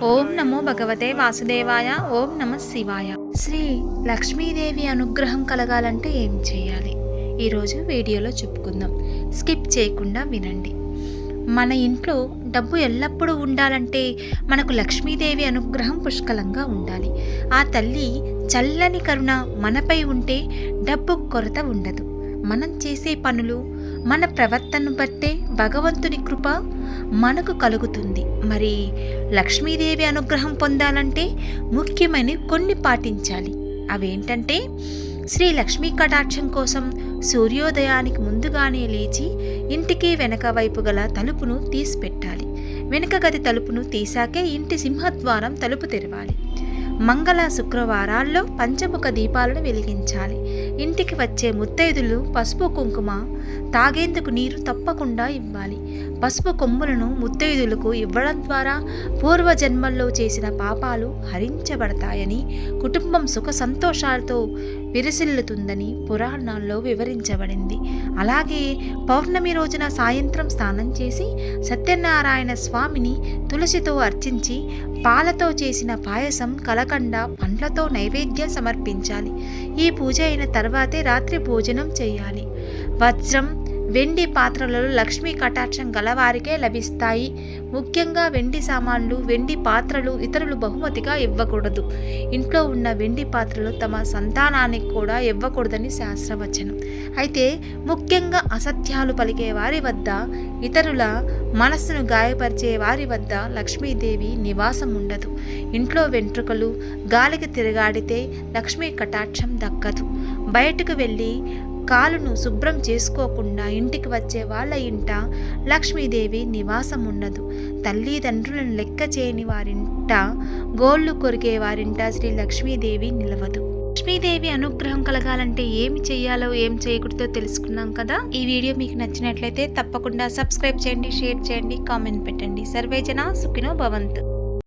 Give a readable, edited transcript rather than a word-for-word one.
ఓం నమో భగవతే వాసుదేవాయ. ఓం నమ శివాయ. శ్రీ లక్ష్మీదేవి అనుగ్రహం కలగాలంటే ఏం చేయాలి? ఈరోజు వీడియోలో చెప్పుకుందాం. స్కిప్ చేయకుండా వినండి. మన ఇంట్లో డబ్బు ఎల్లప్పుడూ ఉండాలంటే మనకు లక్ష్మీదేవి అనుగ్రహం పుష్కలంగా ఉండాలి. ఆ తల్లి చల్లని కరుణ మనపై ఉంటే డబ్బు కొరత ఉండదు. మనం చేసే పనులు, మన ప్రవర్తనను బట్టే భగవంతుని కృప మనకు కలుగుతుంది. మరి లక్ష్మీదేవి అనుగ్రహం పొందాలంటే ముఖ్యమైన కొన్ని పాటించాలి. అవేంటంటే, శ్రీ లక్ష్మీ కటాక్షం కోసం సూర్యోదయానికి ముందుగానే లేచి ఇంటికి వెనక వైపు గల తలుపును తీసిపెట్టాలి. వెనుక గది తలుపును తీసాకే ఇంటి సింహద్వారం తలుపు తెరవాలి. మంగళ శుక్రవారాల్లో పంచముఖ దీపాలను వెలిగించాలి. ఇంటికి వచ్చే ముత్తైదులు పసుపు కుంకుమ తాగేందుకు నీరు తప్పకుండా ఇవ్వాలి. పసుపు కొమ్ములను ముత్తైదులకు ఇవ్వడం ద్వారా పూర్వజన్మల్లో చేసిన పాపాలు హరించబడతాయని, కుటుంబం సుఖ సంతోషాలతో విరసిల్లుతుందని పురాణాల్లో వివరించబడింది. అలాగే పౌర్ణమి రోజున సాయంత్రం స్నానం చేసి సత్యనారాయణ స్వామిని తులసితో అర్చించి పాలతో చేసిన పాయసం, కలకండ, పండ్లతో నైవేద్యం సమర్పించాలి. ఈ పూజ అయిన తర్వాతే రాత్రి భోజనం చేయాలి. వజ్రం, వెండి పాత్రలలో లక్ష్మీ కటాక్షం గలవారికే లభిస్తాయి. ముఖ్యంగా వెండి సామాన్లు, వెండి పాత్రలు ఇతరులు బహుమతిగా ఇవ్వకూడదు. ఇంట్లో ఉన్న వెండి పాత్రలు తమ సంతానానికి కూడా ఇవ్వకూడదని శాస్త్రవచనం. అయితే ముఖ్యంగా అసత్యాలు పలికే వారి వద్ద, ఇతరుల మనస్సును గాయపరిచే వారి వద్ద లక్ష్మీదేవి నివాసం ఉండదు. ఇంట్లో వెంట్రుకలు గాలికి తిరగాడితే లక్ష్మీ కటాక్షం దక్కదు. బయటకు వెళ్ళి కాలును శుభ్రం చేసుకోకుండా ఇంటికి వచ్చే వాళ్ళ ఇంట లక్ష్మీదేవి నివాసం ఉండదు. తల్లిదండ్రులను లెక్క చేయని వారింట, గోళ్ళు కొరికే వారింట శ్రీ లక్ష్మీదేవి నిలవదు. లక్ష్మీదేవి అనుగ్రహం కలగాలంటే ఏమి చేయాలో ఏం చేయకూడదో తెలుసుకున్నాం కదా. ఈ వీడియో మీకు నచ్చినట్లయితే తప్పకుండా సబ్స్క్రైబ్ చేయండి, షేర్ చేయండి, కామెంట్ పెట్టండి. సర్వేజన సుఖినో భవంతు.